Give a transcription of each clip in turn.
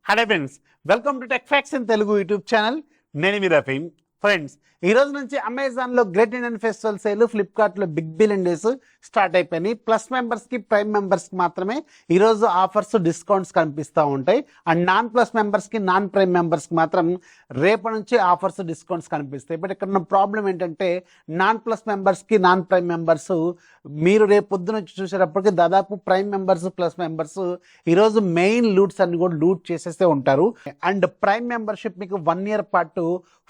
Hello friends, welcome to tech fax in Telugu YouTube channel. నేను మీ Rafeem. Friends, ఈ రోజు నుంచి అమెజాన్లో గ్రేట్ ఇండియన్ ఫెస్టివల్ సేల్, ఫ్లిప్కార్ట్లో బిగ్ బిలియన్ డేస్ స్టార్ట్ అయిపోయినాయి. ప్లస్ మెంబర్స్కి, ప్రైమ్ మెంబర్స్కి మాత్రమే ఈరోజు ఆఫర్స్, డిస్కౌంట్స్ కనిపిస్తూ ఉంటాయి. అండ్ నాన్ ప్లస్ మెంబర్స్కి, నాన్ ప్రైమ్ మెంబర్స్కి మాత్రం రేపటి నుంచి ఆఫర్స్, డిస్కౌంట్స్ కనిపిస్తాయి. బట్ ఇక్కడ ఉన్న ప్రాబ్లం ఏంటంటే నాన్ ప్లస్ మెంబర్స్కి, నాన్ ప్రైమ్ మెంబర్స్ మీరు రేపు పొద్దున చూసేటప్పటికి దాదాపు ప్రైమ్ మెంబర్స్, ప్లస్ మెంబర్స్ ఈరోజు మెయిన్ లూట్స్ అన్ని కూడా లూట్ చేసేస్తే ఉంటారు. అండ్ ప్రైమ్ మెంబర్షిప్ మీకు 1 year పాటు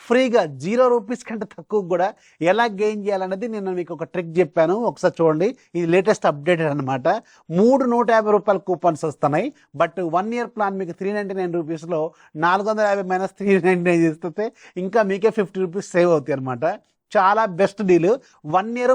ఫ్రీగా 0 రూపీస్ కంటే తక్కువ కూడా ఎలా గెయిన్ చేయాలనేది నేను మీకు ఒక ట్రిక్ చెప్పాను. ఒకసారి చూడండి, ఇది లేటెస్ట్ అప్డేటెడ్ అనమాట. 3 150 కూపన్స్ వస్తున్నాయి. బట్ 1 year ప్లాన్ మీకు 399 రూపీస్లో 450 మైనస్ 399 చేస్తే ఇంకా మీకే 50 రూపీస్ సేవ్ అవుతాయి అనమాట. చాలా బెస్ట్ డీల్. 1 year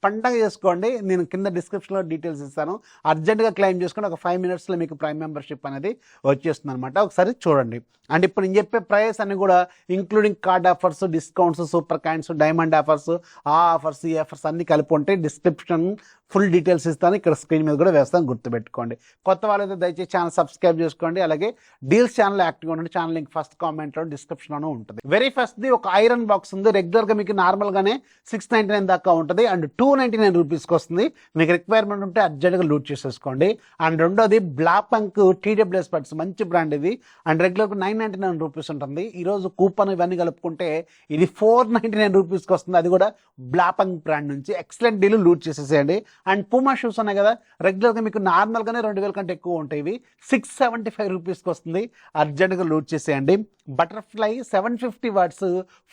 పండగ చేసుకోండి. నేను కింద డిస్క్రిప్షన్లో డీటెయిల్స్ ఇస్తాను. అర్జెంటుగా క్లెయిమ్ చేసుకొని ఒక 5 minutesలో మీకు ప్రైమ్ మెంబర్షిప్ అనేది వచ్చేస్తుంది అనమాట. ఒకసారి చూడండి. అండ్ ఇప్పుడు నేను చెప్పే ప్రైస్ అన్ని కూడా including card offers, discounts, super coins, diamond offers, ఆ ఆఫర్స్, ఈ ఆఫర్స్ అన్ని కలిపి ఉంటాయి. డిస్క్రిప్షన్ ఫుల్ డీటెయిల్స్ ఇస్తాను. ఇక్కడ స్క్రీన్ మీద కూడా వేస్తాను, గుర్తుపెట్టుకోండి. కొత్త వాళ్ళైతే దయచేసి ఛానల్ సబ్స్క్రైబ్ చేసుకోండి. అలాగే డీల్స్ ఛానల్ యాక్టివ్గా ఉండండి. ఛానల్ లింక్ ఫస్ట్ కామెంట్లో, డిస్క్రిప్షన్లోనూ ఉంటుంది. వెరీ ఫస్ట్ది ఒక ఐరన్ బాక్స్ ఉంది. రెగ్యులర్గా మీకు నార్మల్గానే 699 దాకా ఉంటుంది. అండ్ 299 రూపీస్కి వస్తుంది. మీకు రిక్వైర్మెంట్ ఉంటే అర్జెంట్గా లూట్ చేసేసుకోండి. అండ్ రెండోది బ్లాపంక్ TWS బడ్స్, మంచి బ్రాండ్ ఇది. అండ్ రెగ్యులర్గా 999 రూపీస్ ఉంటుంది. ఈరోజు కూపన్ ఇవన్నీ కలుపుకుంటే ఇది 499 రూపీస్కి వస్తుంది. అది కూడా బ్లాపంక్ బ్రాండ్ నుంచి. ఎక్సలెంట్ డీల్, లూట్ చేసేసేయండి. అండ్ పూమా షూస్ ఉన్నాయి కదా, రెగ్యులర్గా మీకు నార్మల్గానే 2000 కంటే ఎక్కువ ఉంటాయి. ఇవి 675 రూపీస్కి వస్తుంది. అర్జెంట్గా లూట్ చేసేయండి. బటర్ఫ్లై 750 వాట్స్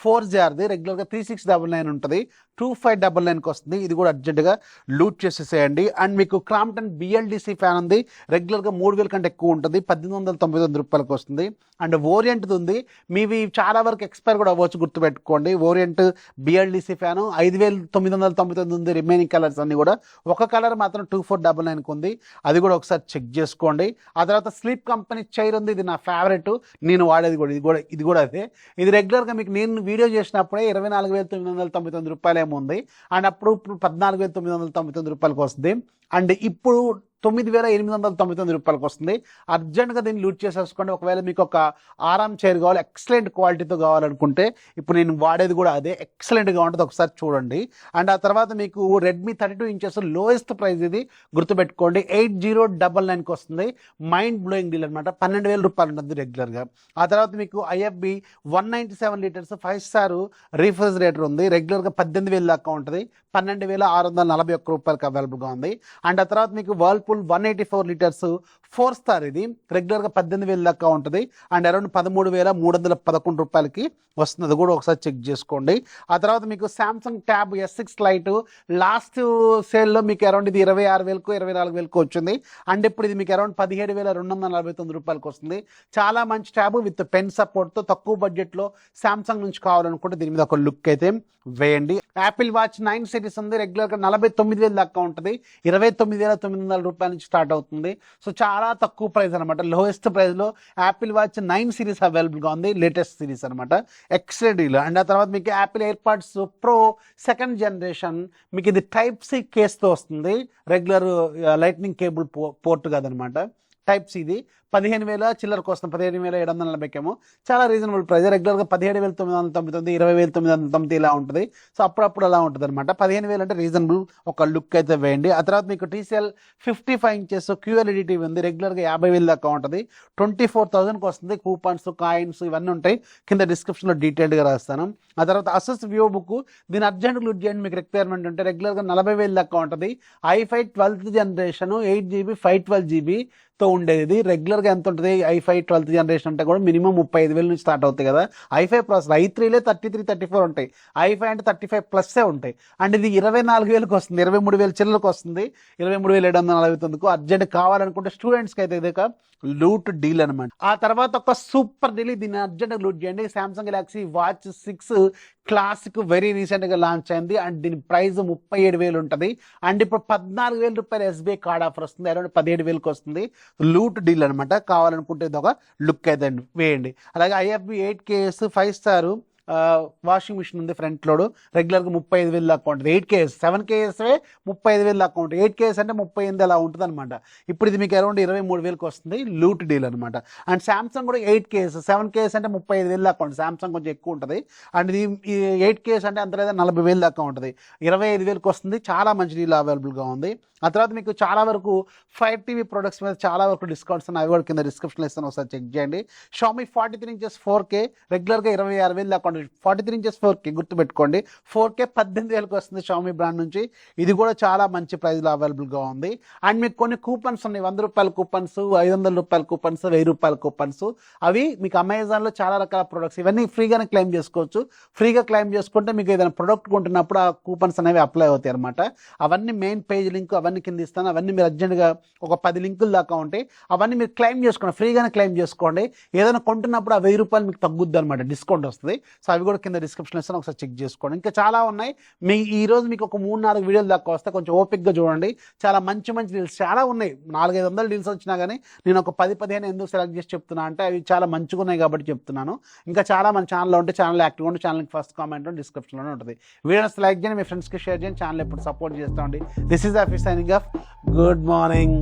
4 రెగ్యులర్గా 3699 ఉంటుంది. 2599కి వస్తుంది. ఇది కూడా అర్జెంటుగా లూట్ చేసేసేయండి. అండ్ మీకు క్రాంప్టన్ BLDC ఫ్యాన్ ఉంది. రెగ్యులర్గా 3000 కంటే ఎక్కువ ఉంటుంది. 1899 రూపాయలకి వస్తుంది. అండ్ ఓరియంట్ది ఉంది. మీవి చాలా వరకు ఎక్స్పైర్ కూడా అవ్వచ్చు, గుర్తుపెట్టుకోండి. ఓరియంట్ BLDC ఫ్యాను 5999 ఉంది. రిమైనింగ్ కలర్స్ అన్ని కూడా, ఒక కలర్ మాత్రం 2499కి ఉంది. అది కూడా ఒకసారి చెక్ చేసుకోండి. ఆ తర్వాత స్లీప్ కంపెనీ చైర్ ఉంది. ఇది నా ఫేవరెట్, నేను వాడేది కూడా. ఇది కూడా అదే. ఇది రెగ్యులర్గా మీకు నేను వీడియో చేసినప్పుడే 24,999 రూపాయలు ఏమో ఉంది. అండ్ అప్పుడు 14,999 రూపాయలకి వస్తుంది. అండ్ ఇప్పుడు 9,899 రూపాయలకి వస్తుంది. అర్జెంట్గా దీన్ని లూట్ చేసేసుకోండి. ఒకవేళ మీకు ఒక ఆరామ్ చైర్ కావాలి, ఎక్సలెంట్ క్వాలిటీతో కావాలనుకుంటే ఇప్పుడు నేను వాడేది కూడా అదే, ఎక్సలెంట్గా ఉంటుంది. ఒకసారి చూడండి. అండ్ ఆ తర్వాత మీకు రెడ్మీ 32 ఇంచెస్ లోయెస్ట్ ప్రైస్ ఇది, గుర్తుపెట్టుకోండి. 8099కి వస్తుంది. మైండ్ బ్లోయింగ్ డీల్ అనమాట. 12,000 రూపాయలు ఉంటుంది రెగ్యులర్గా. ఆ తర్వాత మీకు IFB 197 లీటర్స్ 5 స్టార్ రిఫ్రిజిరేటర్ ఉంది. రెగ్యులర్గా 18,000 దాకా ఉంటుంది. 12,641 రూపాయలకి అవైలబుల్గా ఉంది. అండ్ ఆ తర్వాత మీకు వర్ల్పూల్ 184 లీటర్స్ 4 స్టార్ ఇది రెగ్యులర్గా 18,000 దాకా ఉంటుంది. అండ్ అరౌండ్ 13,311 రూపాయలకి వస్తుంది. అది కూడా ఒకసారి చెక్ చేసుకోండి. ఆ తర్వాత మీకు Samsung tab S6 light last సేల్లో మీకు అరౌండ్ ఇది 26,000కు 24,000కు వచ్చింది. అండ్ ఇప్పుడు ఇది మీకు అరౌండ్ 17,249 రూపాయలకి వస్తుంది. చాలా మంచి ట్యాబ్ విత్ పెన్ సపోర్ట్తో, తక్కువ బడ్జెట్లో సామ్సంగ్ నుంచి కావాలనుకుంటే దీని మీద ఒక లుక్ అయితే వేయండి. యాపిల్ వాచ్ 9 సిరీస్ ఉంది. రెగ్యులర్గా 49,000 దాకా ఉంటుంది. 29,900 రూపాయల నుంచి స్టార్ట్ అవుతుంది. సో చాలా తక్కువ ప్రైస్ అనమాట. లోయెస్ట్ ప్రైస్లో యాపిల్ వాచ్ 9 సిరీస్ అవైలబుల్గా ఉంది. లేటెస్ట్ సిరీస్ అనమాట. Excellent deal. అండ్ ఆ తర్వాత మీకు Apple AirPods pro 2nd generation మీకు ఇది Type-C కేస్తో వస్తుంది. రెగ్యులర్ లైట్నింగ్ కేబుల్ పోర్ట్ కాదనమాట. Type-C ఇది 15,000 చిల్లరకు వస్తుంది. 15,740 చాలా రీజనబుల్ ప్రైస్. రెగ్యులర్గా 17,999, 20,999 ఇలా ఉంటుంది. సో అప్పుడప్పుడు అలా ఉంటుంది అనమాట. 15,000 అంటే రీజనబుల్, ఒక లుక్ అయితే వేయండి. ఆ తర్వాత మీకు TCL 55 ఇంచెస్ QLED టీవీ ఉంది. రెగ్యులర్గా 50,000 దాకా ఉంటుంది. 24,000కి వస్తుంది. కూపన్స్, కాయిన్స్ ఇవన్నీ ఉంటాయి. కింద డిస్క్రిప్షన్లో డీటెయిల్డ్గా రాస్తాను. ఆ తర్వాత అసస్ వివో బుక్, దీని అర్జెంట్ లూట్ చేయండి. మీకు రిక్వైర్మెంట్ ఉంటే రెగ్యులర్గా 40,000 దాకా ఉంటుంది. i5 12th generation 8GB 512GB తో ఉండేది. రెగ్యులర్గా ఎంత ఉంటుంది? i5 12th జనరేషన్ అంటే కూడా మినిమం 35,000 నుంచి స్టార్ట్ అవుతాయి కదా. i5 ప్రాసెసర్ i3లే 33, 34 ఉంటాయి. i5 అంటే 35+ ఉంటాయి. అండ్ ఇది 24,000కి వస్తుంది. 23,000 చిల్లరకు వస్తుంది. 23,749కు అర్జెంట్ కావాలనుకుంటే స్టూడెంట్స్కి అయితే ఇది లూట్ డీల్ అనమాట. ఆ తర్వాత ఒక సూపర్ డీల్, దీన్ని అర్జెంట్గా లూట్ చేయండి. Samsung Galaxy watch 6 classic very రీసెంట్గా లాంచ్ అయింది. అండ్ దీని ప్రైస్ 37,000 ఉంటుంది. అండ్ ఇప్పుడు 14,000 రూపాయలు SBI కార్డ్ ఆఫర్ వస్తుంది. అరౌండ్ 17,000కి వస్తుంది. లూట్ డీల్ అనమాట. కావాలనుకుంటే ఇది ఒక లుక్ అయితే వేయండి. అలాగే IFB 8KS 5 star washing machine ఉంది ఫ్రంట్ లోడ్ రెగ్యులర్గా 35,000 దాకా ఉంటుంది. 8 కేఎస్ 7 కేఎస్వే 35,000 దాకా ఉంటుంది. 8 కేఎస్ అంటే 38 అలా ఉంటుంది అనమాట. ఇప్పుడు ఇది మీకు అరౌండ్ 23,000కి వస్తుంది, లూట్ డీల్ అనమాట. అండ్ సామ్సంగ్ కూడా 8 కేఎస్ 7 కేఎస్ అంటే 35,000 దాకా ఉంటుంది. సామ్సంగ్ కొంచెం ఎక్కువ ఉంటుంది. అండ్ ఇది 8 కేఎస్ అంటే అంత లేదా 40,000 దాకా ఉంటుంది. 25,000కి వస్తుంది. చాలా మంచి డీల్ అవైలబుల్గా ఉంది. ఆ తర్వాత మీకు చాలా వరకు ఫైర్ టీవీ ప్రొడక్ట్స్ మీద చాలా వరకు డిస్కౌంట్స్ ఉన్నాయి. అవి కూడా కింద డిస్క్రిప్షన్లో ఇస్తాను, ఒకసారి చెక్ చేయండి. షామీ 43 ఇంచెస్ 4K రెగ్యులర్గా 26,000 దాకా ఉంటుంది. 43 ఇంచెస్ 4K గుర్తుపెట్టుకోండి. 4K 18,000కి వస్తుంది షామీ బ్రాండ్ నుంచి. ఇది కూడా చాలా మంచి ప్రైస్లో అవైలబుల్గా ఉంది. అండ్ మీకు కొన్ని కూపన్స్ ఉన్నాయి, 100 రూపాయల కూపన్స్, 500 రూపాయల కూపన్స్, 1000 రూపాయల కూపన్స్. అవి మీకు అమెజాన్లో చాలా రకాల ప్రొడక్ట్స్ ఇవన్నీ ఫ్రీగానే క్లెయిమ్ చేసుకోవచ్చు. ఫ్రీగా క్లెయిమ్ చేసుకుంటే మీకు ఏదైనా ప్రొడక్ట్ కొంటున్నప్పుడు ఆ కూపన్స్ అనేవి అప్లై అవుతాయి అనమాట. అవన్నీ మెయిన్ పేజ్ లింక్ అవన్నీ కింద ఇస్తాను. అవన్నీ మీరు అర్జెంట్గా ఒక 10 లింకులు దాకా ఉంటాయి. అవన్నీ మీరు క్లెయిమ్ చేసుకోండి, ఫ్రీగానే క్లెయిమ్ చేసుకోండి. ఏదైనా కొంటున్నప్పుడు ఆ 1000 రూపాయలు మీకు తగ్గుద్ది అనమాట, డిస్కౌంట్ వస్తుంది. సో అవి కూడా కింద డిస్క్రిప్షన్ ఇస్తాను, ఒకసారి చెక్ చేసుకోండి. ఇంకా చాలా ఉన్నాయి. ఈ రోజు మీకు ఒక 3-4 వీడియోలు దాకా వస్తే కొంచెం ఓపిక్గా చూడండి. చాలా మంచి మంచి డీల్స్ చాలా ఉన్నాయి. 400-500 డీల్స్ వచ్చినా కానీ నేను ఒక 10-15 ఎందుకు సెలెక్ట్ చేసి చెప్తున్నా అంటే అవి చాలా మంచిగా ఉన్నాయి కాబట్టి చెప్తున్నాను. ఇంకా చాలా మన ఛానల్లో ఉంటే ఛానల్ యాక్టివ్గా ఉంటే ఛానల్కి ఫస్ట్ కామెంట్ డిస్క్రిప్షన్లోనే ఉంటుంది. వీడియోస్ లైక్ చేయండి, మీ ఫ్రెండ్స్కి షేర్ చేయండి, ఛానల్ ఎప్పుడు సపోర్ట్ చేస్తూ ఉండి. This is office signing off. Good morning.